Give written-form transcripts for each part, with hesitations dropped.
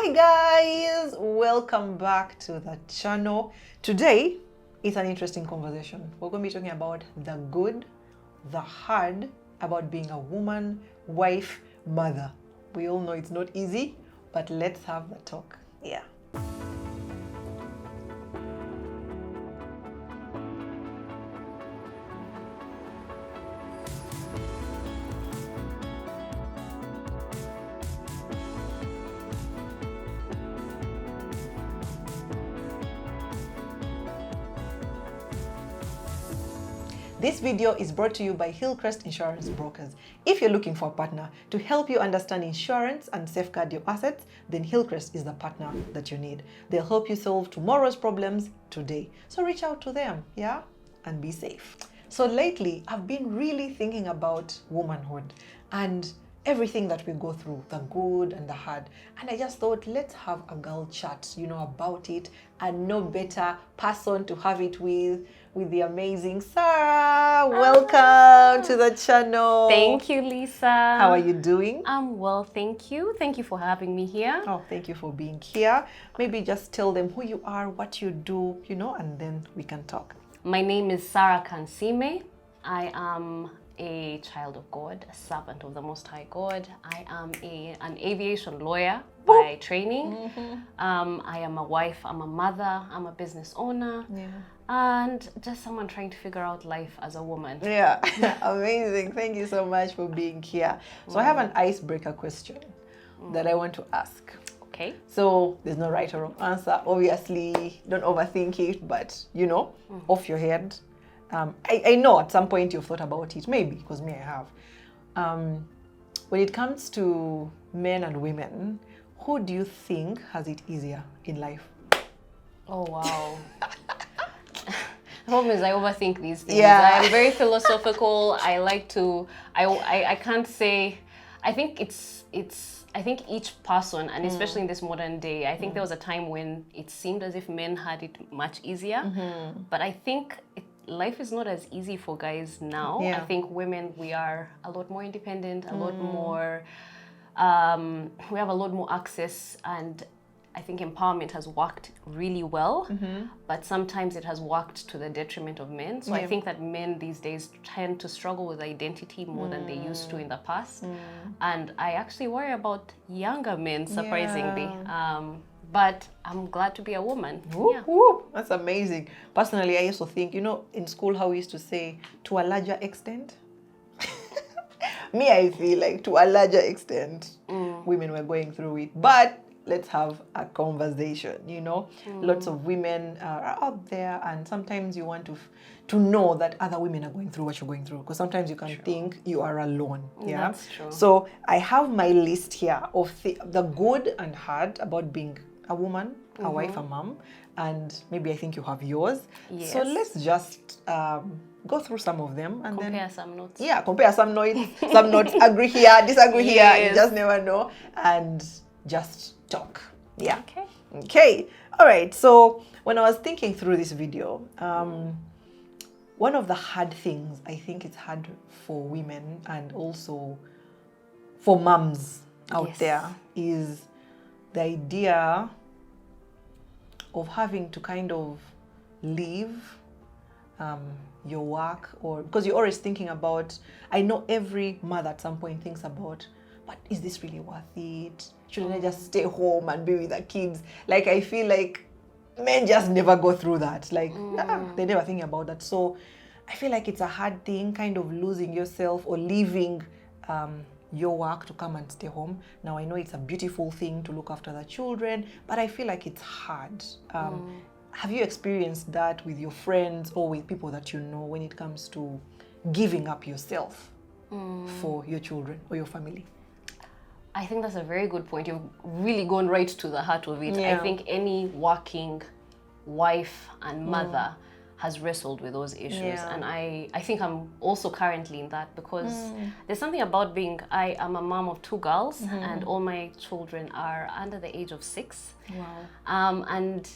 Hi guys, welcome back to the channel. Today is an interesting conversation. We're going to be talking about the good, the hard about being a woman, wife, mother. We all know it's not easy, but let's have the talk. Yeah. This video is brought to you by Hillcrest Insurance Brokers. If you're looking for a partner to help you understand insurance and safeguard your assets, then Hillcrest is the partner that you need. They'll help you solve tomorrow's problems today. So reach out to them, yeah? And be safe. So lately, I've been really thinking about womanhood and everything that we go through, the good and the hard. And I just thought, let's have a girl chat, about it, and no better person to have it with the amazing Sarah. Welcome to the channel. Thank you, Lisa. How are you doing? I'm well, thank you. Thank you for having me here. Oh, thank you for being here. Maybe just tell them who you are, what you do, and then we can talk. My name is Sarah Kansime. I am a child of God, a servant of the Most High God. I am an aviation lawyer by training. I am a wife, I'm a mother, I'm a business owner, and just someone trying to figure out life as a woman. Yeah, amazing. Thank you so much for being here. So I have an icebreaker question that I want to ask. Okay. So there's no right or wrong answer. Obviously, don't overthink it, but off your head. I know at some point you've thought about it, maybe, because me, I have. When it comes to men and women, who do you think has it easier in life? Oh, wow. The problem is I overthink these things. Yeah. I'm very philosophical. I like to, I can't say, I think I think each person, and especially in this modern day, I think there was a time when it seemed as if men had it much easier. But I think life is not as easy for guys now. Yeah. I think women, we are a lot more independent, a lot more, we have a lot more access, and I think empowerment has worked really well, but sometimes it has worked to the detriment of men. So I think that men these days tend to struggle with identity more than they used to in the past. And I actually worry about younger men, surprisingly. But I'm glad to be a woman. Whoop, whoop. That's amazing. Personally, I also think, in school how we used to say, to a larger extent. Me, I feel like to a larger extent, women were going through it. But let's have a conversation, Lots of women are out there, and sometimes you want to know that other women are going through what you're going through, because sometimes you can think you are alone. Yeah, that's true. So I have my list here of the good and hard about being a woman, a wife, a mom, and maybe I think you have yours. Yes. So let's just go through some of them and Compare some notes. Yeah, compare some notes. Some notes, agree here, disagree here. You just never know, and just talk. Yeah. Okay. All right. So when I was thinking through this video, one of the hard things I think it's hard for women and also for moms out there is the idea of having to kind of leave your work, or because you're always thinking about, I know every mother at some point thinks about, but is this really worth it? Shouldn't I just stay home and be with the kids? Like, I feel like men just never go through that. Like, they never think about that. So I feel like it's a hard thing, kind of losing yourself or leaving your work to come and stay home. Now, I know it's a beautiful thing to look after the children, but I feel like it's hard. Have you experienced that with your friends or with people that you know when it comes to giving up yourself for your children or your family? I think that's a very good point. You've really gone right to the heart of it. Yeah. I think any working wife and mother has wrestled with those issues. Yeah. And I think I'm also currently in that, because there's something about I am a mom of 2 girls, and all my children are under the age of 6. Wow. And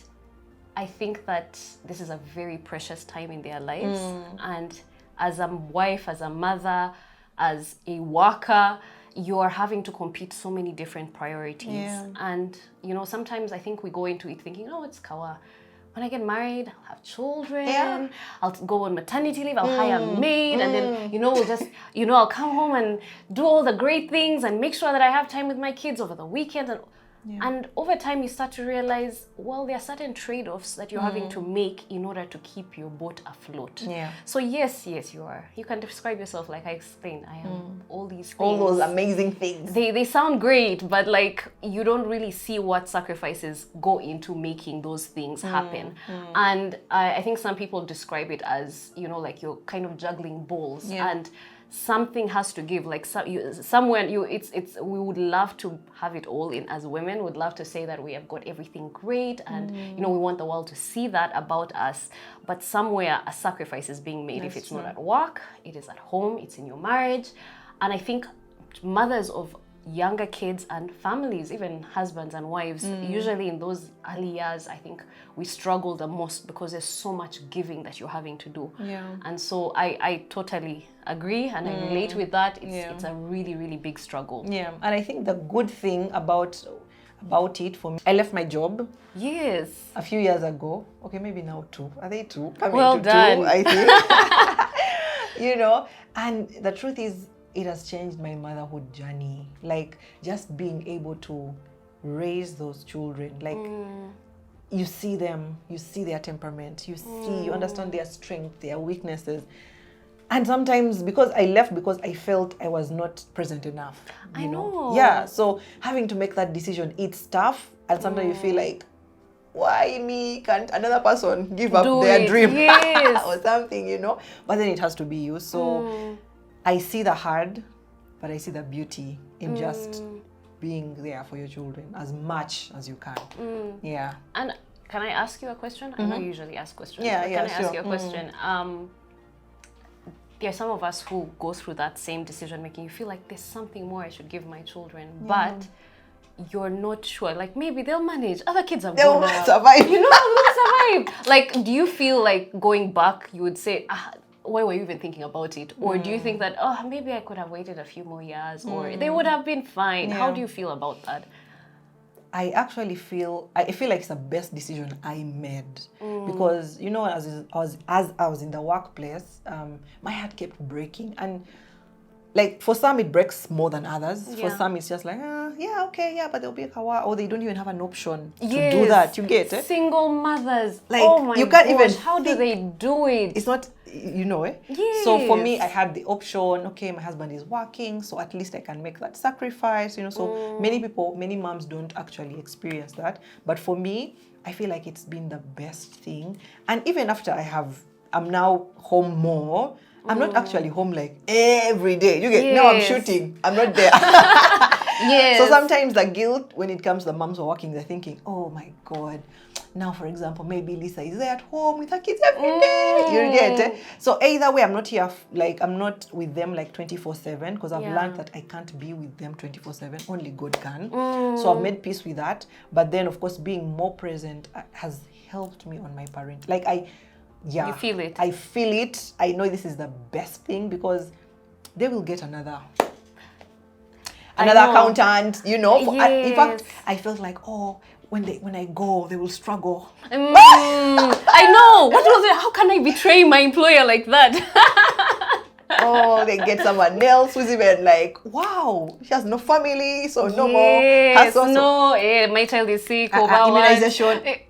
I think that this is a very precious time in their lives. And as a wife, as a mother, as a worker, you're having to compete so many different priorities. Yeah. And, you know, sometimes I think we go into it thinking, oh, it's kawa. When I get married, I'll have children, Yeah. I'll go on maternity leave, I'll hire a maid, and then, you know, we'll just, you know, I'll come home and do all the great things and make sure that I have time with my kids over the weekend. And over time, you start to realize, well, there are certain trade-offs that you're having to make in order to keep your boat afloat. Yeah. So yes, you are. You can describe yourself like I explained. I am all these things. All those amazing things. They sound great, but like you don't really see what sacrifices go into making those things happen. And I think some people describe it as, you know, like you're kind of juggling balls and something has to give. Like somewhere we would love to have it all in as women. Would love to say that we have got everything great and you know we want the world to see that about us. But somewhere a sacrifice is being made. If it's not at work, it is at home, it's in your marriage. And I think mothers of younger kids and families, even husbands and wives, usually in those early years, I think we struggle the most because there's so much giving that you're having to do. Yeah. And so I totally agree and I relate with that. It's a really, really big struggle. Yeah. And I think the good thing about it for me, I left my job a few years ago. Okay, maybe now 2. Are they 2? Well done. 2, I think. You know, and the truth is, it has changed my motherhood journey. Like just being able to raise those children. Like you see them, you see their temperament, you understand their strength, their weaknesses. And sometimes because I left because I felt I was not present enough. You know? Yeah. So having to make that decision, it's tough. And sometimes you feel like, why me? Can't another person give up their dream or something, you know? But then it has to be you. So I see the hard, but I see the beauty in just being there for your children as much as you can. Yeah. And can I ask you a question? I know you usually ask questions. Yeah, but yeah, can I ask you a question? There are some of us who go through that same decision making. You feel like there's something more I should give my children, but you're not sure. Like maybe they'll manage. Other kids are They'll grown up. survive. You know, they'll survive. Like, do you feel like going back, you would say, why were you even thinking about it? Or do you think that, oh, maybe I could have waited a few more years or they would have been fine? How do you feel about that? I actually feel like it's the best decision I made because, you know, as I was in the workplace, my heart kept breaking. And like for some it breaks more than others. For some it's just like, yeah, okay, yeah, but there'll be a kawa, or they don't even have an option to do that. You get it? Single mothers. Like, oh my you can't gosh, even how do they do it? It's not, you know, Yes. So for me, I had the option, okay, my husband is working, so at least I can make that sacrifice, you know. So many moms don't actually experience that. But for me, I feel like it's been the best thing. And even after I'm now home more, I'm not actually home like every day. You get, no, I'm shooting. I'm not there. So sometimes the guilt when it comes to the moms who are working, they're thinking, oh my God, now for example, maybe Lisa is there at home with her kids every day. You get it? So either way, I'm not here, like I'm not with them like 24/7 because I've learned that I can't be with them 24/7. Only God can. So I've made peace with that. But then of course, being more present has helped me on my parent. Like you feel it. I feel it. I know this is the best thing because they will get another accountant, you know. In fact, I felt like, oh, when I go, they will struggle. I know. What was it? How can I betray my employer like that? Oh, they get someone else who's even like, wow, she has no family, so no more. My child is sick. Immunization.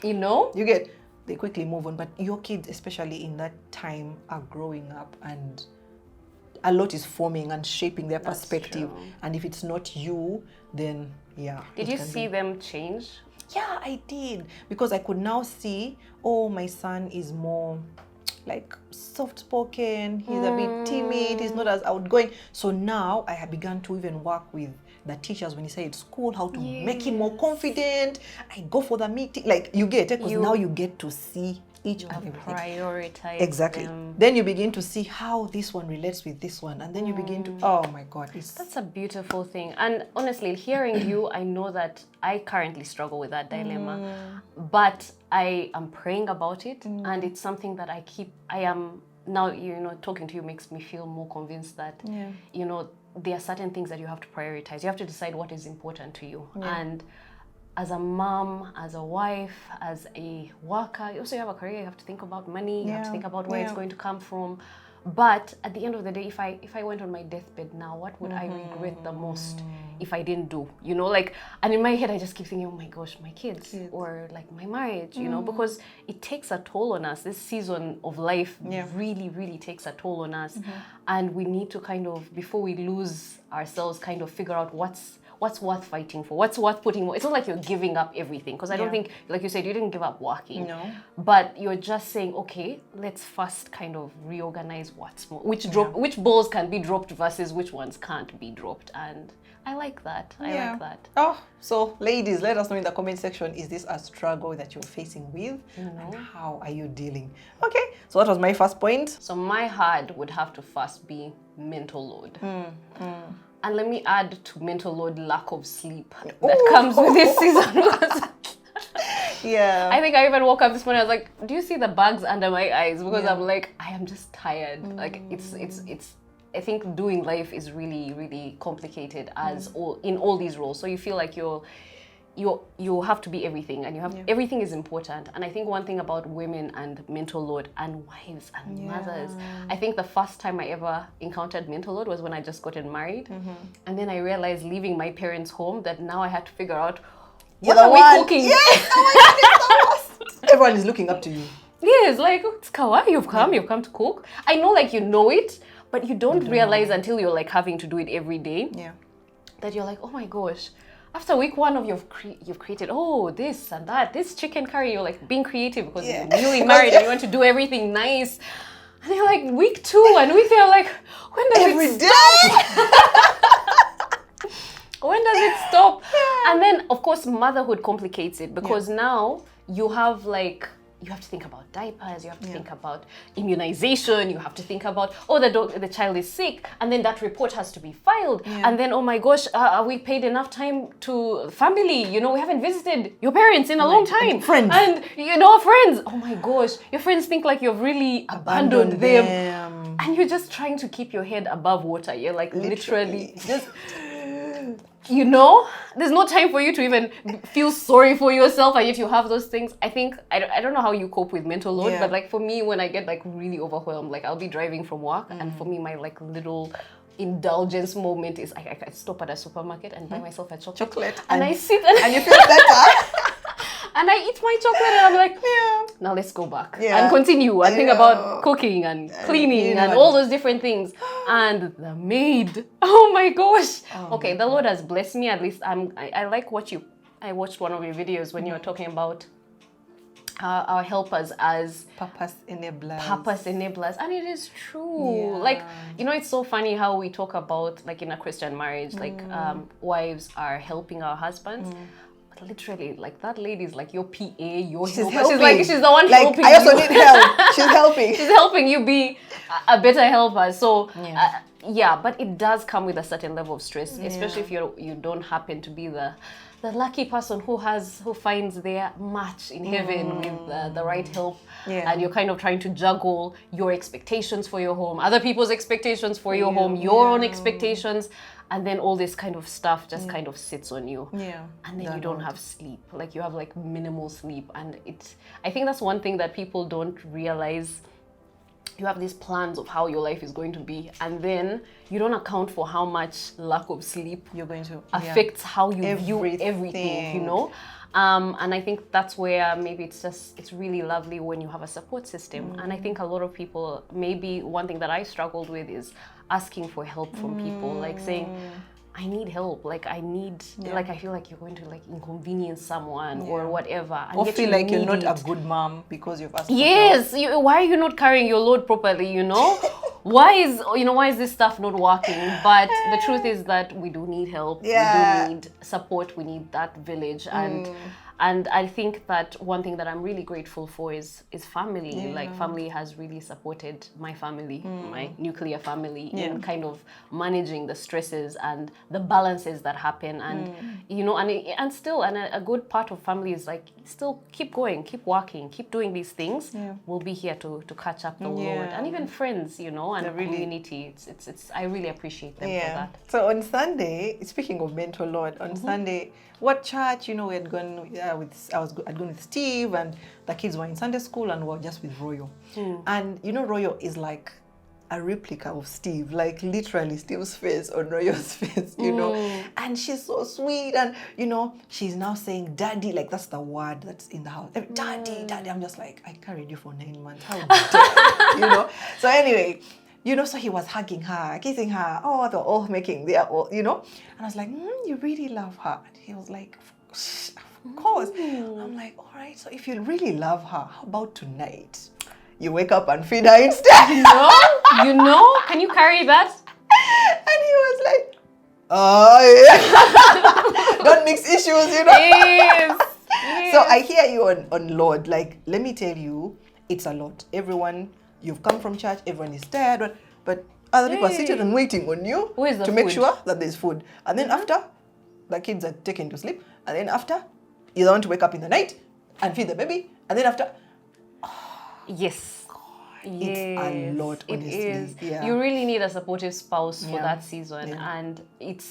You know? You get. They quickly move on, but your kids, especially in that time, are growing up and a lot is forming and shaping their perspective. And if it's not you, then Did you see them change? Yeah, I did. Because I could now see, oh, my son is more like soft-spoken, he's a bit timid, he's not as outgoing. So now I have begun to even work with the teachers when he say at school, how to make him more confident. I go for the meeting, like you get it, because now you get to see each and everything. Prioritize exactly. Then you begin to see how this one relates with this one, and then you begin to, oh my God, that's a beautiful thing. And honestly, hearing you, I know that I currently struggle with that dilemma, but I am praying about it, and it's something that I am now. You know, talking to you makes me feel more convinced that you know, there are certain things that you have to prioritize. You have to decide what is important to you. And as a mom, as a wife, as a worker, you also have a career. You have to think about money. You have to think about where it's going to come from. But at the end of the day, if I went on my deathbed now, what would I regret the most if I didn't do? You know, like, and in my head, I just keep thinking, oh my gosh, my kids. Or like my marriage, you know, because it takes a toll on us. This season of life really, really takes a toll on us. And we need to kind of, before we lose ourselves, kind of figure out what's worth fighting for, what's worth putting more. It's not like you're giving up everything, because I don't think, like you said, you didn't give up working. No. But you're just saying, okay, let's first kind of reorganize what's more, which balls can be dropped versus which ones can't be dropped. And I like that. I like that. Oh, so ladies, let us know in the comment section, is this a struggle that you're facing with? And how are you dealing? Okay, so that was my first point. So my hard would have to first be mental load. And let me add to mental load, lack of sleep that comes with this season. I think I even woke up this morning, I was like, do you see the bags under my eyes? Because I'm like, I am just tired. Like it's I think doing life is really, really complicated in all these roles. So you feel like you have to be everything, and you have everything is important. And I think one thing about women and mental load, and wives and mothers, I think the first time I ever encountered mental load was when I just gotten married. And then I realized, leaving my parents' home, that now I had to figure out, what are we cooking? Yes, oh my God, everyone is looking up to you. Yes, like, it's kawaii, you've come to cook. I know, like, you know it, but you don't realize until you're like having to do it every day. That you're like, oh my gosh. After week one of you've created, this and that, this chicken curry, you're like being creative because you're newly married and you want to do everything nice. And you're like, week 2 and week 3, I'm like, when does it stop? When does it stop? And then, of course, motherhood complicates it, because now you have like, you have to think about diapers, you have to think about immunization, you have to think about, the child is sick, and then that report has to be filed. And then, oh my gosh, are we paid enough time to family? You know, we haven't visited your parents in a long time. Friends. And, you know, friends. Oh my gosh, your friends think like you've really abandoned them. And you're just trying to keep your head above water. You're like literally just... You know, there's no time for you to even feel sorry for yourself, and yet you have those things. I think, I don't know how you cope with mental load, but like for me, when I get like really overwhelmed, like I'll be driving from work, and for me, my like little indulgence moment is I stop at a supermarket and buy myself a chocolate. And I sit and you feel better. And I eat my chocolate and I'm like, now let's go back and continue and think about cooking and cleaning and all those different things. And the maid, oh my gosh. Okay, the Lord has blessed me. At least I like I watched one of your videos when you were talking about our helpers as purpose enablers. And it is true. Like, you know, it's so funny how we talk about, like, in a Christian marriage, like wives are helping our husbands. But literally, like, that lady is like your PA, your helper. She's the one helping you. I also need help. She's helping. She's helping you be a better helper. So, but it does come with a certain level of stress, especially if you don't happen to be the lucky person who finds their match in heaven with the right help, and you're kind of trying to juggle your expectations for your home, other people's expectations for your home, your own expectations, and then all this kind of stuff just kind of sits on you, and then you don't have sleep, like you have like minimal sleep, and I think that's one thing that people don't realize. You have these plans of how your life is going to be, and then you don't account for how much lack of sleep you're going to affects how you view everything, you know? And I think that's where maybe it's really lovely when you have a support system. And I think a lot of people, maybe one thing that I struggled with is asking for help from people, like saying, I need help, like I need, like I feel like you're going to like inconvenience someone or whatever. And or feel like you're not a good mom because you've asked for help. Why are you not carrying your load properly, you know? Why is this stuff not working? But the truth is that we do need help, we do need support, we need that village. And And I think that one thing that I'm really grateful for is family. Yeah. Like family has really supported my family, my nuclear family, in kind of managing the stresses and the balances that happen. And you know, and still, and a good part of family is like, still keep going, keep working, keep doing these things. We'll be here to catch up the load. And even friends, you know, and really, community. It's I really appreciate them for that. So on Sunday, speaking of mental load, on Sunday, what church, you know, we had gone I'd gone with Steve, and the kids were in Sunday school, and we were just with Royo. And you know, Royo is like a replica of Steve, like literally Steve's face on Royo's face, you know. And she's so sweet, and you know, she's now saying daddy, like that's the word that's in the house. Daddy, daddy. I'm just like, I carried you for 9 months. How dare you, you know? So anyway, you know, so he was hugging her, kissing her. Oh, they're all making their, you know. And I was like, you really love her. And he was like, of course. I'm like, all right, so if you really love her, how about tonight? You wake up and feed her instead. You know? Can you carry that? And he was like, oh, yeah. Don't mix issues, you know? Yes. So I hear you on Lord. Like, let me tell you, it's a lot. Everyone, you've come from church, everyone is tired, but other people are sitting and waiting on you to make sure that there's food. And then after, the kids are taken to sleep. And then after, you don't want to wake up in the night and feed the baby. And then after, yes. It's a lot, honestly. It is. Yeah. You really need a supportive spouse for that season, and it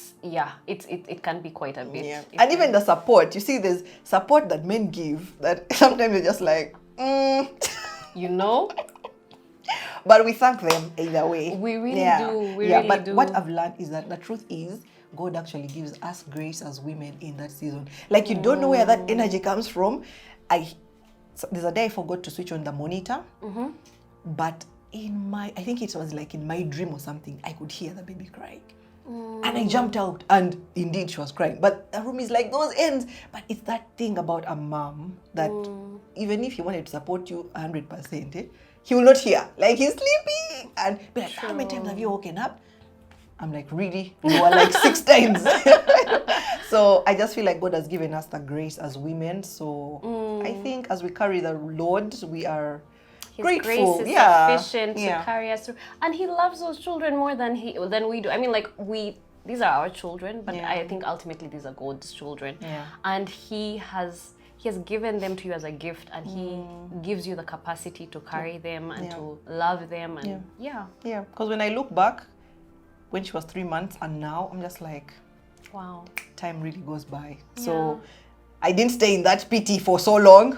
can be quite a bit. Yeah. And even the support, you see, there's support that men give that sometimes you're just like, you know. But we thank them either way. We really do. We really but do. what I've learned is that the truth is, God actually gives us grace as women in that season. Like, you don't know where that energy comes from. There's a day I forgot to switch on the monitor, but I think it was like in my dream or something, I could hear the baby crying. And I jumped out, and indeed she was crying. But the room is like those ends. But it's that thing about a mom that even if he wanted to support you 100%, he will not hear. Like, he's sleeping. And be like, how many times have you woken up? I'm like, really? You are like 6 times. So I just feel like God has given us the grace as women. So I think as we carry the load, we are grateful. His grace is sufficient to carry us through. And he loves those children more than we do. I mean, like, these are our children, but I think ultimately these are God's children. Yeah. And he has given them to you as a gift, and he gives you the capacity to carry them and to love them. And because when I look back, when she was 3 months and now, I'm just like, wow, time really goes by. So I didn't stay in that pity for so long,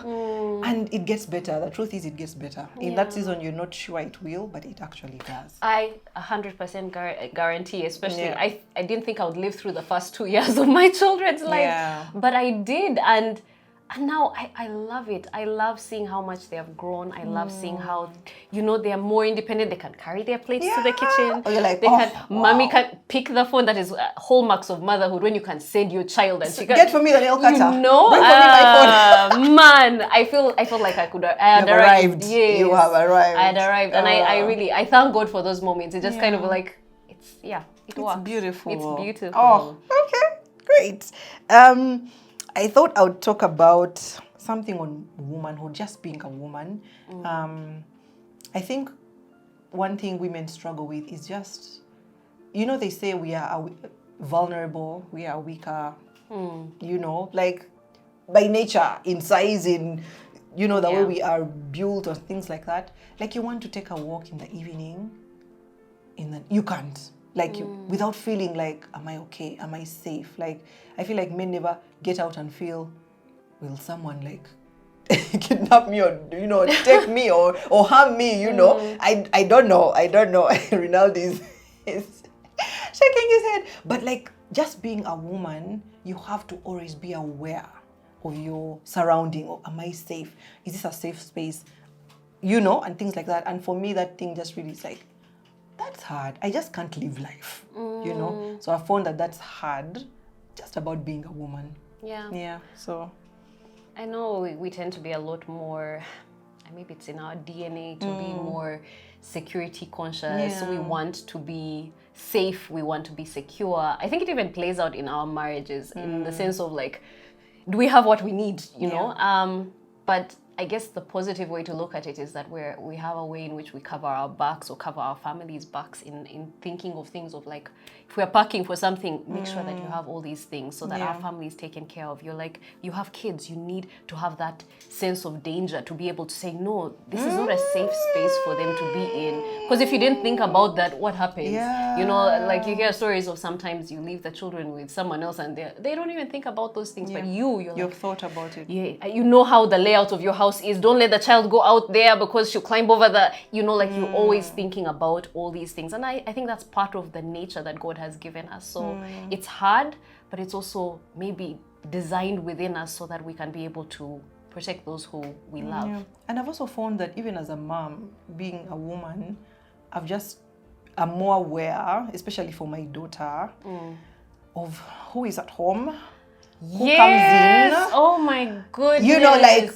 and it gets better. The truth is, it gets better. In that season, you're not sure it will, but it actually does. I 100% guarantee, especially, I didn't think I would live through the first 2 years of my children's life, but I did, and now I love it. I love seeing how much they have grown. I love seeing how, you know, they are more independent. They can carry their plates to the kitchen. Oh, you're like, mommy can pick the phone. That is hallmarks of motherhood, when you can send your child and she can get for me the nail cutter. You know, bring for me my phone. Man, I felt like I could. I had arrived. Yes, you have arrived. I had arrived, and I thank God for those moments. It just kind of like it works. It's beautiful. It's beautiful. Oh, okay, great. I thought I would talk about something on womanhood, just being a woman. I think one thing women struggle with is just, you know, they say we are vulnerable, we are weaker, you know, like by nature, in size, in, you know, the way we are built or things like that. Like, you want to take a walk in the evening, you can't. Like, without feeling like, am I okay? Am I safe? Like, I feel like men never get out and feel, will someone like kidnap me, or, you know, take me or harm me, you know? I don't know. Rinaldi is shaking his head. But like, just being a woman, you have to always be aware of your surrounding. Or, am I safe? Is this a safe space? You know, and things like that. And for me, that thing just really is like, that's hard. I just can't live life, you know? So I found that that's hard, just about being a woman. Yeah. So I know we tend to be a lot more, maybe it's in our DNA to be more security conscious. We want to be safe. We want to be secure. I think it even plays out in our marriages in the sense of like, do we have what we need, you know? But I guess the positive way to look at it is that we have a way in which we cover our backs or cover our families' backs in thinking of things of like, if we're packing for something, make sure that you have all these things so that our family is taken care of. You're like, you have kids, you need to have that sense of danger to be able to say, no, this is not a safe space for them to be in. Because if you didn't think about that, what happens? You know, like you hear stories of sometimes you leave the children with someone else and they don't even think about those things. But you've like, thought about it. Yeah, you know how the layout of your house is. Don't let the child go out there because she'll climb over the, you know, like you're always thinking about all these things. And I think that's part of the nature that God has given us. So it's hard, but it's also maybe designed within us so that we can be able to protect those who we love. Yeah. And I've also found that even as a mom, being a woman, I'm more aware, especially for my daughter, of who is at home, who comes in. Oh my goodness. You know, like,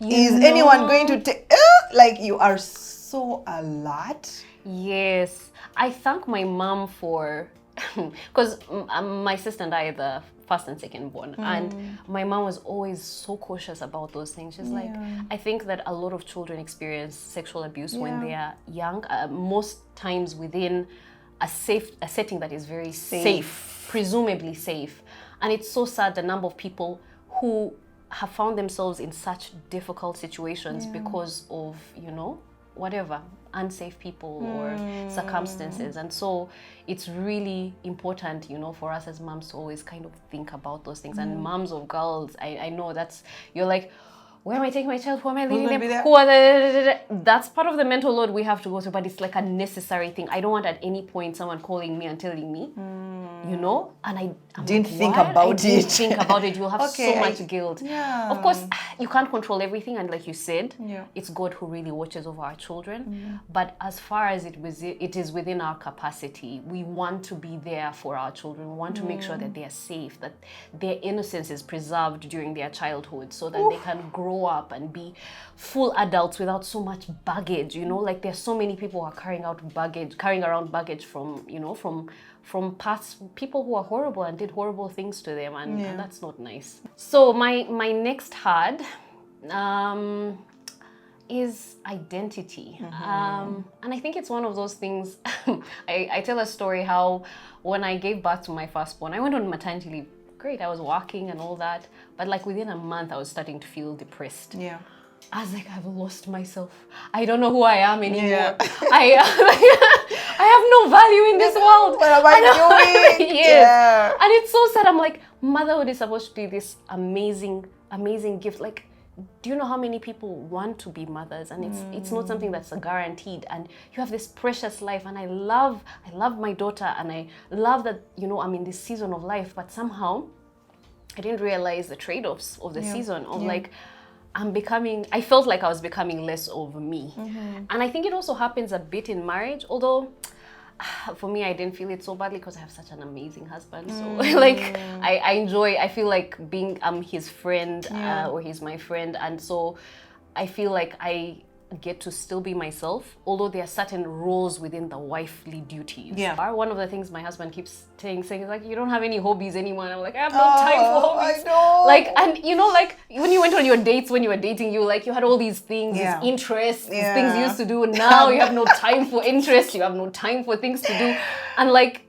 is anyone going to take, like, you are so alert. Yes. I thank my mom for, because my sister and I are the first and second born, and my mom was always so cautious about those things. She's like, I think that a lot of children experience sexual abuse when they are young, most times within a setting that is very safe, presumably safe. And it's so sad the number of people who have found themselves in such difficult situations because of, you know, whatever, unsafe people or circumstances. And so it's really important, you know, for us as moms to always kind of think about those things. And moms of girls, I know you're like, where am I taking my child? Who am I leaving them? Who are that's part of the mental load we have to go through, but it's like a necessary thing. I don't want at any point someone calling me and telling me, you know, and I'm didn't like, think what? about I didn't think about it. You'll have so much guilt. Of course, you can't control everything, and like you said, it's God who really watches over our children. But as far as it is within our capacity, we want to be there for our children. We want to make sure that they are safe, that their innocence is preserved during their childhood, so that they can grow up and be full adults without so much baggage. You know, like there's so many people who are carrying around baggage from, you know, from past people who are horrible and did horrible things to them, and that's not nice. So my next hard is identity. And I think it's one of those things. I tell a story how when I gave birth to my firstborn, I went on maternity leave. Great, I was working and all that, but like within a month I was starting to feel depressed. I was like, I've lost myself. I don't know who I am anymore. I have no value in this world. What am I doing? And it's so sad. I'm like, motherhood is supposed to be this amazing, amazing gift. Like, do you know how many people want to be mothers? And it's not something that's a guaranteed. And you have this precious life. And I love my daughter, and I love that, you know, I'm in this season of life. But somehow, I didn't realize the trade-offs of the season of like, I felt like I was becoming less of me. And I think it also happens a bit in marriage, although for me, I didn't feel it so badly because I have such an amazing husband. So like, I feel like I'm his friend or he's my friend. And so I feel like I get to still be myself, although there are certain roles within the wifely duties. One of the things my husband keeps saying is like, you don't have any hobbies anymore. And I'm like, I have no time for hobbies. I know. Like, and you know, like when you went on your dates, when you were dating, you had all these things, these interests, these things you used to do. Now you have no time for interests. You have no time for things to do. And like,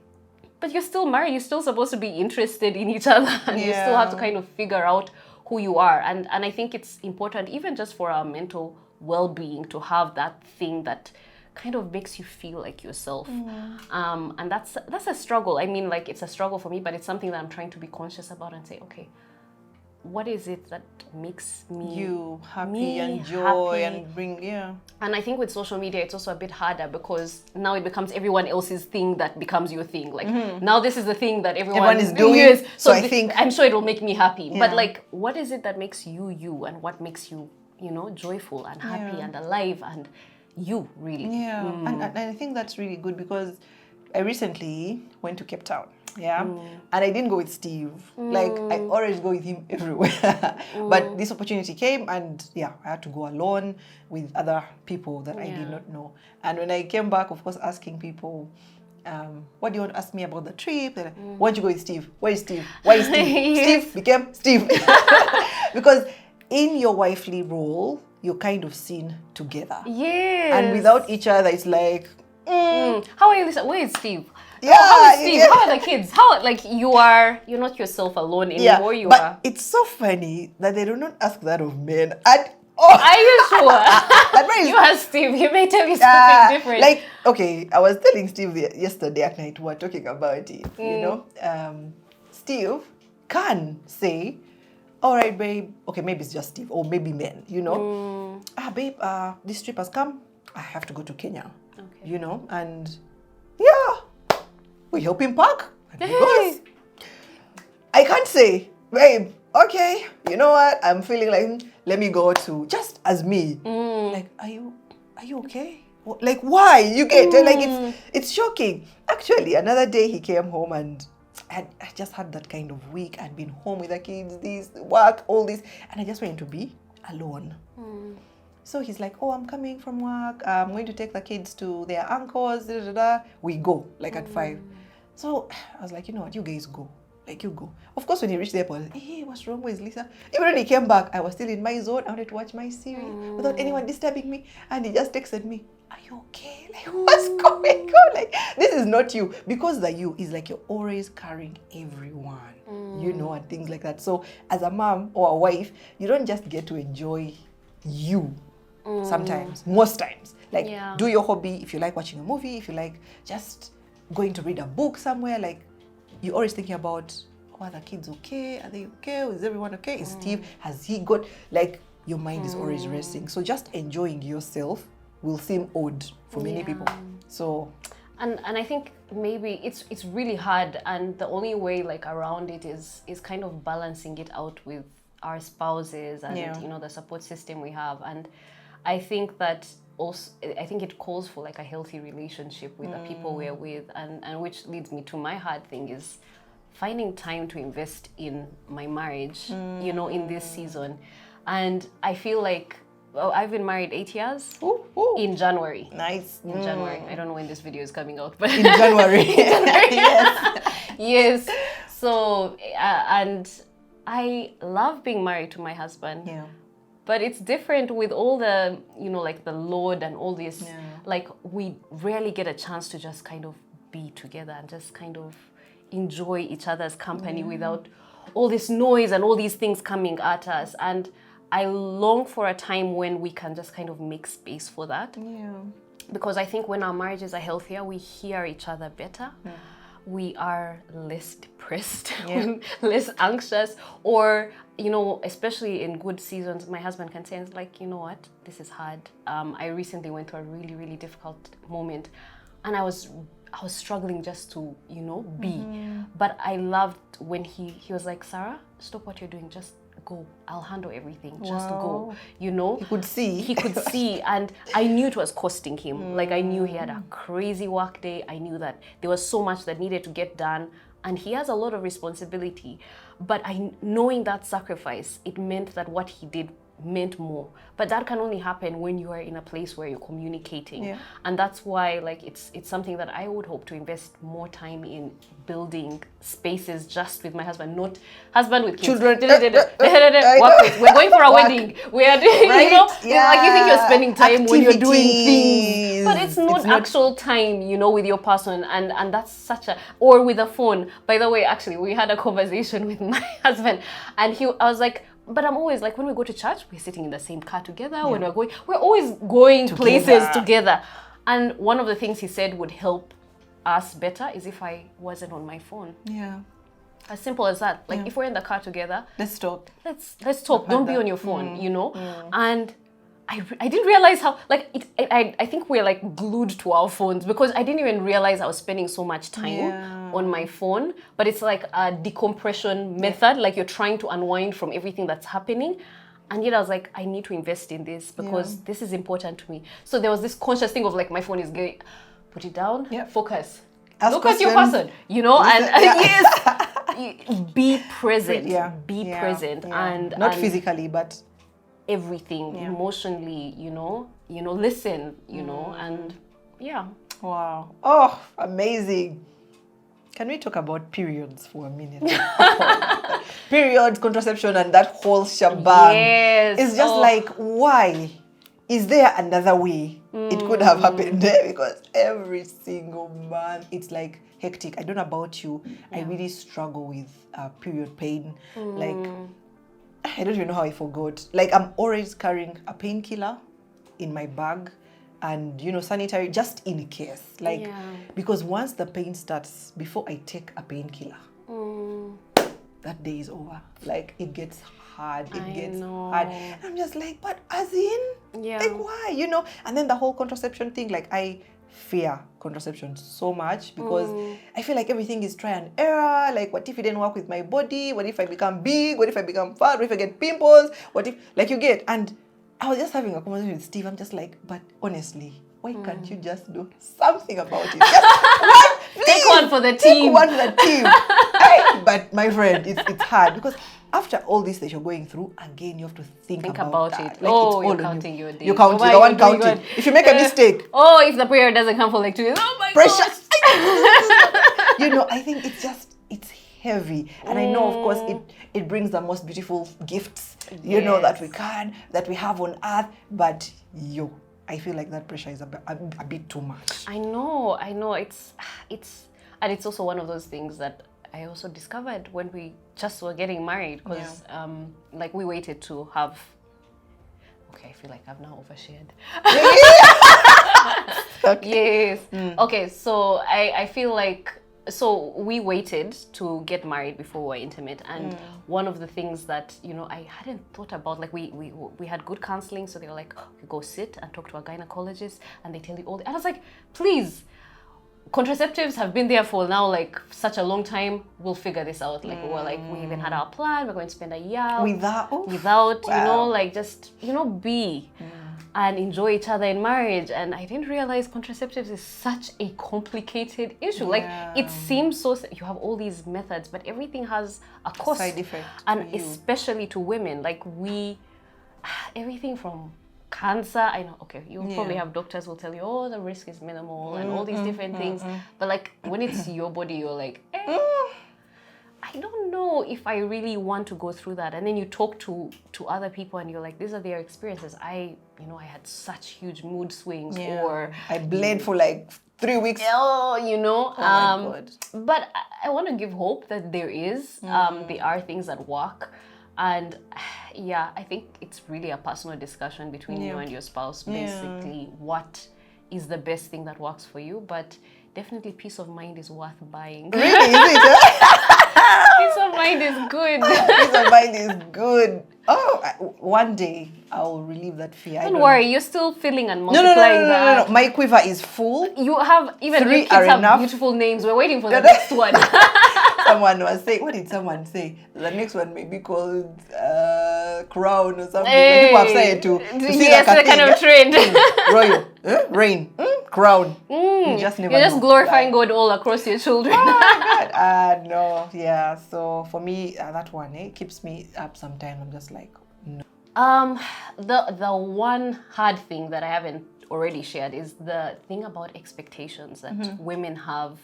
but you're still married. You're still supposed to be interested in each other. And you still have to kind of figure out who you are. And I think it's important, even just for our mental well-being, to have that thing that kind of makes you feel like yourself. And that's a struggle. I mean, like, it's a struggle for me, but it's something that I'm trying to be conscious about and say, okay, what is it that makes you happy and joy and bring And I think with social media it's also a bit harder because now it becomes everyone else's thing that becomes your thing. Like now this is the thing that everyone is doing. So I think I'm sure it'll make me happy. But like, what is it that makes you you, and what makes you, you know, joyful and happy and alive and you really? And I think that's really good because I recently went to Cape Town. And I didn't go with Steve. Like, I always go with him everywhere. But this opportunity came, and I had to go alone with other people that I did not know. And when I came back, of course, asking people, what do you want to ask me about the trip? They're like, why don't you go with Steve? Where is Steve? Why is Steve? Yes. Steve became Steve. Because in your wifely role, you're kind of seen together. Yes. And without each other, it's like, how are you, Lisa? Where is Steve? Yeah, How is Steve? yeah. How are the kids? How, like, you're not yourself alone anymore. You but are. it's so funny that they do not ask that of men at all. Are you sure? Advice. You ask Steve. He may tell you something different. Like, okay, I was telling Steve yesterday at night, we were talking about it, you know. Steve can say, all right, babe, okay, maybe it's just Steve, or maybe men, you know. Babe, this trip has come. I have to go to Kenya, you know, and yeah, we help him pack. And he goes. I can't say, babe, okay, you know what? I'm feeling like, let me go to, just as me. Like, are you okay? Like, why? You get like it's shocking. Actually, another day he came home and I just had that kind of week. I'd been home with the kids, this work, all this, and I just wanted to be alone. So he's like, oh, I'm coming from work. I'm going to take the kids to their uncles. Da, da, da. We go like at 5. So I was like, you know what? You guys go. Like, you go. Of course, when he reached the airport, I was like, hey, what's wrong with Lisa? Even when he came back, I was still in my zone. I wanted to watch my series without anyone disturbing me. And he just texted me, are you okay? Like, what's going on? Like, this is not you. Because the you is like you're always carrying everyone, you know, and things like that. So as a mom or a wife, you don't just get to enjoy you sometimes, most times. Like, do your hobby. If you like watching a movie, if you like just going to read a book somewhere, like, you're always thinking about, oh, are the kids okay? Are they okay? Is everyone okay? Is Steve, has he got, like, your mind is always resting. So just enjoying yourself will seem odd for many people. So, and I think maybe it's really hard, and the only way like around it is kind of balancing it out with our spouses and you know, the support system we have. And I think that also, I think it calls for like a healthy relationship with the people we're with, and which leads me to my hard thing is finding time to invest in my marriage, you know, in this season. And I feel like, well, I've been married 8 years in January. Nice. In January. I don't know when this video is coming out, but in January. Yes. Yes. So, and I love being married to my husband. Yeah. But it's different with all the, you know, like the load and all this. Like, we rarely get a chance to just kind of be together and just kind of enjoy each other's company without all this noise and all these things coming at us. And I long for a time when we can just kind of make space for that. Because I think when our marriages are healthier, we hear each other better. We are less depressed, less anxious, or, you know, especially in good seasons, my husband can say, like, you know what, this is hard. I recently went through a really, really difficult moment, and I was struggling just to, you know, be. But I loved when he was like, Sarah, stop what you're doing, just go. I'll handle everything. Just go. You know? He could see. He could see. And I knew it was costing him. Like, I knew he had a crazy work day. I knew that there was so much that needed to get done. And he has a lot of responsibility. But knowing that sacrifice, it meant that what he did meant more. But that can only happen when you are in a place where you're communicating. And that's why, like, it's something that I would hope to invest more time in, building spaces just with my husband, not husband with kids. Children. We're going for a wedding. We are doing, Right? you know, like you think you're spending time when you're doing Activities. things, but it's not actual time, you know, with your person. And that's such a, or with a phone. By the way, actually, we had a conversation with my husband, and I was like, but I'm always like, when we go to church, we're sitting in the same car together. When we're always going places together. And one of the things he said would help us better is if I wasn't on my phone. As simple as that. Like, if we're in the car together, let's talk. Let's talk. Don't be on your phone, you know? And I didn't realize how, like, I think we're like glued to our phones, because I didn't even realize I was spending so much time on my phone. But it's like a decompression method, like you're trying to unwind from everything that's happening. And yet I was like, I need to invest in this because this is important to me. So there was this conscious thing of like, my phone is getting, put it down, focus. Look at your person, you know, and yes, be present, be present. And not physically, but everything emotionally, you know, listen, you know, and Wow. Oh, amazing. Can we talk about periods for a minute? Periods, contraception, and that whole shebang. Yes. It's just like, why? Is there another way it could have happened there? Because every single month, it's like hectic. I don't know about you. I really struggle with period pain. Like, I don't even know how I forgot. Like, I'm always carrying a painkiller in my bag. And, you know, sanitary, just in case. Like, because once the pain starts, before I take a painkiller, that day is over. Like, it gets hard. It gets hard. And I'm just like, but as in? Like, why? You know? And then the whole contraception thing, like, I fear contraception so much because I feel like everything is try and error. Like, what if it didn't work with my body? What if I become big? What if I become fat? What if I get pimples? What if, like, you get, and I was just having a conversation with Steve. I'm just like, but honestly, why can't you just do something about it? Just one, Take one for the team. Take one for the team. But my friend, it's hard because after all this that you're going through, again, you have to think about it. Like, you're counting your days. You're counting. You're the one counting. If you make a mistake. If the period doesn't come for like 2 years. Oh my pressure. gosh. You know, I think it's heavy. And I know, of course, it brings the most beautiful gifts, you know, that we have on earth. But I feel like that pressure is a bit too much. I know. It's and it's also one of those things that I also discovered when we just were getting married, because like we waited to have. Okay, I feel like I've now overshared. Okay. Yes. Okay, so I feel like, so we waited to get married before we were intimate, and one of the things that, you know, I hadn't thought about, like we had good counseling, so they were like, you go sit and talk to a gynecologist and they tell you all and I was like, please, contraceptives have been there for now like such a long time, we'll figure this out. Like we even had our plan, we're going to spend a year without you know, like just, you know, be and enjoy each other in marriage. And I didn't realize contraceptives is such a complicated issue. Like, it seems so, you have all these methods, but everything has a cost. Side effect. And especially to women, like everything from cancer, I know, okay, you'll probably have doctors will tell you, oh, the risk is minimal and all these different things. But like, when it's your body, you're like, I don't know if I really want to go through that. And then you talk to other people and you're like, these are their experiences. I had such huge mood swings, or I bled for like 3 weeks. You know. Oh my God. But I want to give hope that there is. There are things that work. And I think it's really a personal discussion between you and your spouse, basically, what is the best thing that works for you. But definitely peace of mind is worth buying. Really? Is it? Peace of mind is good. Peace of mind is good. Oh, one day I'll relieve that fear. Don't worry, you're still feeling and multiplying that. No. My quiver is full. You have, even 3 your kids have enough. beautiful names. We're waiting for the next one. Someone was saying, what did someone say? The next one may be called Crown or something. Hey. People have said to see yes, like the kind of trend. Royal, Rain, Crown. You just never You're just know. glorifying God all across your children. Oh my God. No, yeah. So for me, that one keeps me up sometimes. I'm just like, no. The one hard thing that I haven't already shared is the thing about expectations that women have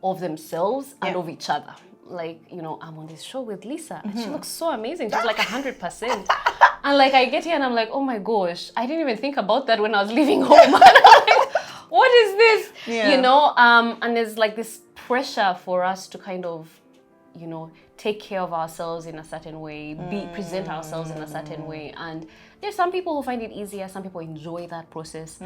of themselves and of each other. Like, you know, I'm on this show with Lisa and she looks so amazing. She's like 100%. And like, I get here and I'm like, oh my gosh, I didn't even think about that when I was leaving home. And I'm like, what is this? You know, and there's like this pressure for us to kind of, you know, take care of ourselves in a certain way, present ourselves in a certain way. And there's some people who find it easier, some people enjoy that process.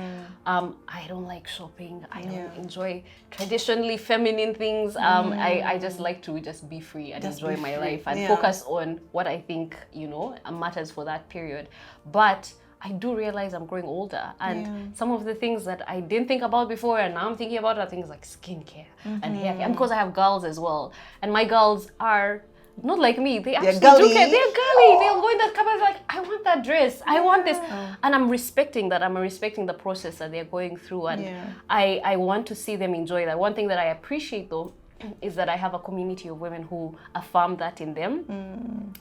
I don't like shopping. I don't enjoy traditionally feminine things. I just like to just be free and enjoy my life and focus on what I think, you know, matters for that period. But I do realize I'm growing older, and some of the things that I didn't think about before and now I'm thinking about are things like skincare and hair care. And because I have girls as well, and my girls are not like me. They actually do care. They're girly. They'll go in that cupboard like, I want that dress. I want this. And I'm respecting that. I'm respecting the process that they're going through. And I want to see them enjoy that. One thing that I appreciate though is that I have a community of women who affirm that in them.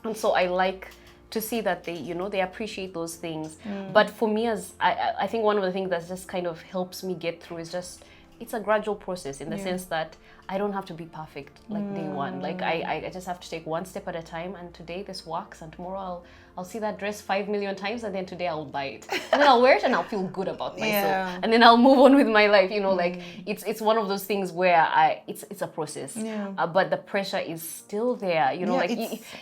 And so I like to see that they, you know, they appreciate those things. But for me, as I think one of the things that just kind of helps me get through is just it's a gradual process in the sense that I don't have to be perfect like day one. Like I just have to take one step at a time, and today this works, and tomorrow I'll see that dress 5 million times, and then today I'll buy it, and then I'll wear it, and I'll feel good about myself, and then I'll move on with my life. You know, like it's one of those things where it's a process, but the pressure is still there. You know, like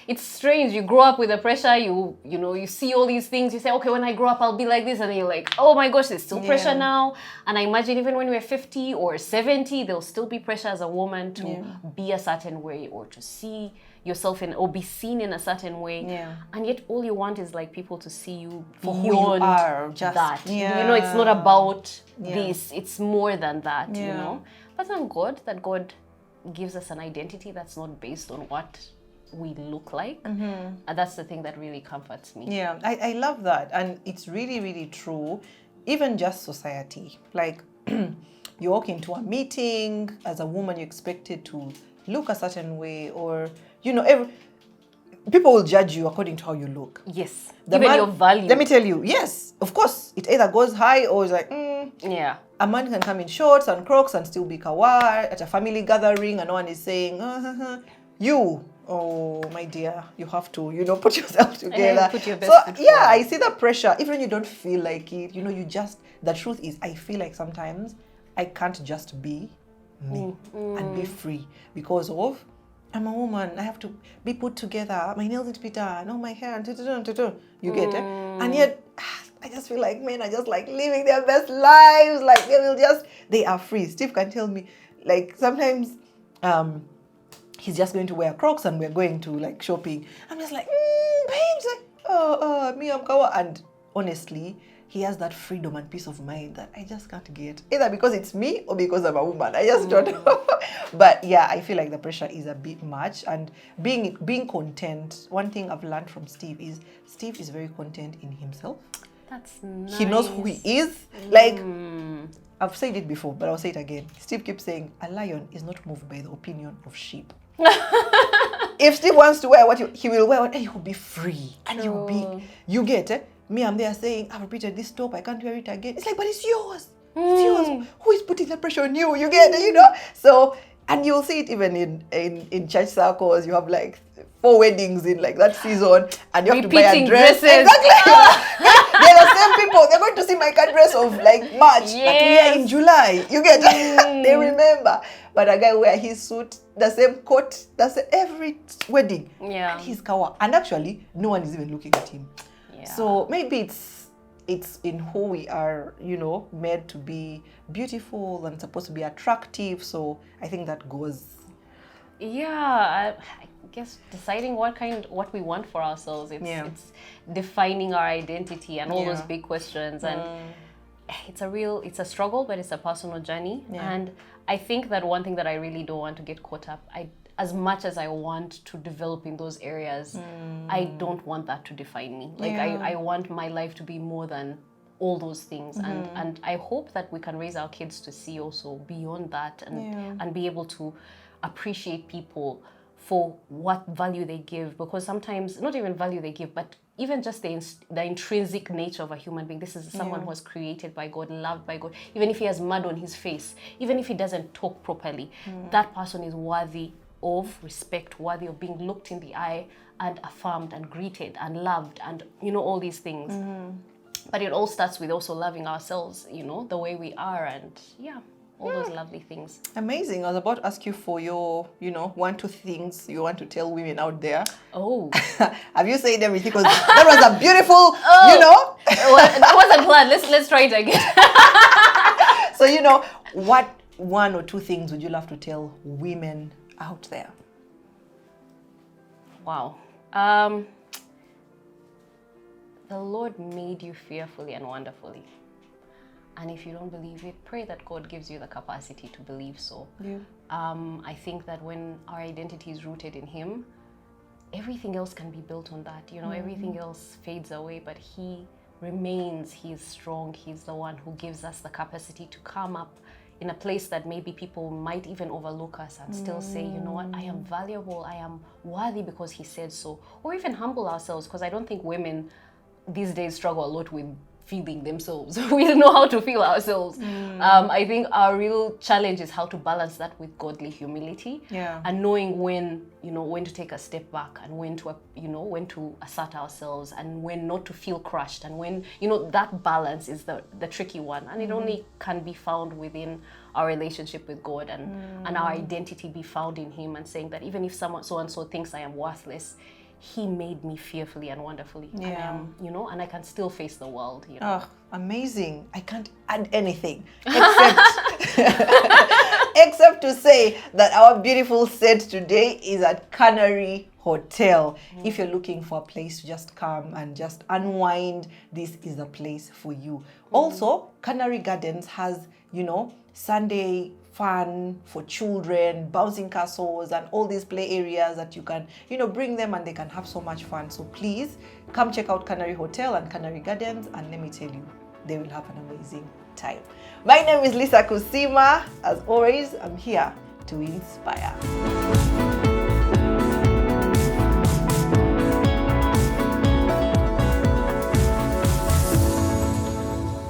it's strange. You grow up with the pressure. You know, you see all these things. You say, okay, when I grow up, I'll be like this, and then you're like, oh my gosh, there's still pressure now. And I imagine even when we're 50 or 70, there'll still be pressure as a woman to be a certain way, or to see yourself in, or be seen in a certain way, and yet all you want is like people to see you for who you are, just that. You know, it's not about this, it's more than that. You know, but thank God that God gives us an identity that's not based on what we look like, and that's the thing that really comforts me. I love that, and it's really, really true. Even just society, like you walk into a meeting as a woman, you're expected to look a certain way, or you know, people will judge you according to how you look. Yes, even your value. Let me tell you, yes, of course, it either goes high or it's like, a man can come in shorts and Crocs and still be kawaii at a family gathering, and no one is saying, you, oh my dear, you have to, you know, put yourself together. Put your best foot forward. I see the pressure, even when you don't feel like it. You know, the truth is, I feel like sometimes I can't just be me and be free because of I'm a woman. I have to be put together. My nails need to be done. Oh, my hair. You get it? And yet, I just feel like men are just like living their best lives. Like they are free. Steve can tell me, like sometimes he's just going to wear Crocs and we're going to like shopping. I'm just like, babes, like, me, I'm kawa. And honestly, he has that freedom and peace of mind that I just can't get. Either because it's me or because I'm a woman. I just don't know. But yeah, I feel like the pressure is a bit much. And being content, one thing I've learned from Steve is very content in himself. That's nice. He knows who he is. Like, I've said it before, but I'll say it again. Steve keeps saying, a lion is not moved by the opinion of sheep. If Steve wants to wear what he will wear, and he will be free. And he will be, you get it? Me, I'm there saying, I've repeated this top, I can't wear it again. It's like, but it's yours. It's yours. Who is putting the pressure on you? You get it, you know? So, and you'll see it even in church circles. You have like 4 weddings in like that season, and you have to buy a dress. Dresses. Exactly. They're the same people. They're going to see my dress of like March, but we are in July. You get it? They remember. But a guy wear his suit, the same coat, every wedding. Yeah. And he's kawa. And actually, no one is even looking at him. So maybe it's in who we are, you know, made to be beautiful and supposed to be attractive. So I think that goes. Yeah, I guess deciding what we want for ourselves. It's defining our identity and all those big questions. And it's a struggle, but it's a personal journey. And I think that one thing that I really don't want to get caught up, as much as I want to develop in those areas, I don't want that to define me. Like I want my life to be more than all those things, and I hope that we can raise our kids to see also beyond that, and be able to appreciate people for what value they give, because sometimes not even value they give, but even just the intrinsic nature of a human being. This is someone who was created by God, loved by God. Even if he has mud on his face, even if he doesn't talk properly, that person is worthy of respect, worthy of being looked in the eye and affirmed and greeted and loved, and you know, all these things. But it all starts with also loving ourselves, you know, the way we are, and all those lovely things. Amazing. I was about to ask you for your, you know, 1, 2 things you want to tell women out there. Oh. Have you said everything? Because that was a beautiful, you know. That wasn't planned. Let's try it again. So, you know, what 1 or 2 things would you love to tell women out there? Wow. The Lord made you fearfully and wonderfully. And if you don't believe it, pray that God gives you the capacity to believe so. I think that when our identity is rooted in Him, everything else can be built on that. You know, everything else fades away, but He remains. He is strong. He's the one who gives us the capacity to come up in a place that maybe people might even overlook us and still say, you know what, I am valuable, I am worthy because He said so. Or even humble ourselves, because I don't think women these days struggle a lot with feeling themselves. We don't know how to feel ourselves. I think our real challenge is how to balance that with godly humility, and knowing when, you know, when to take a step back, and when to, you know, when to assert ourselves, and when not to feel crushed, and when, you know, that balance is the tricky one, and it only can be found within our relationship with God, and our identity be found in Him, and saying that even if someone so and so thinks I am worthless, He made me fearfully and wonderfully, and I am, you know, and I can still face the world, you know. Oh, amazing. I can't add anything except to say that our beautiful set today is at Canary Hotel. If you're looking for a place to just come and just unwind, this is the place for you. Also, Canary Gardens has, you know, Sunday fun for children, bouncing castles, and all these play areas that you can, you know, bring them and they can have so much fun. So please come check out Canary Hotel and Canary Gardens, and let me tell you, they will have an amazing time. My name is Lisa Kusima. As always, I'm here to inspire.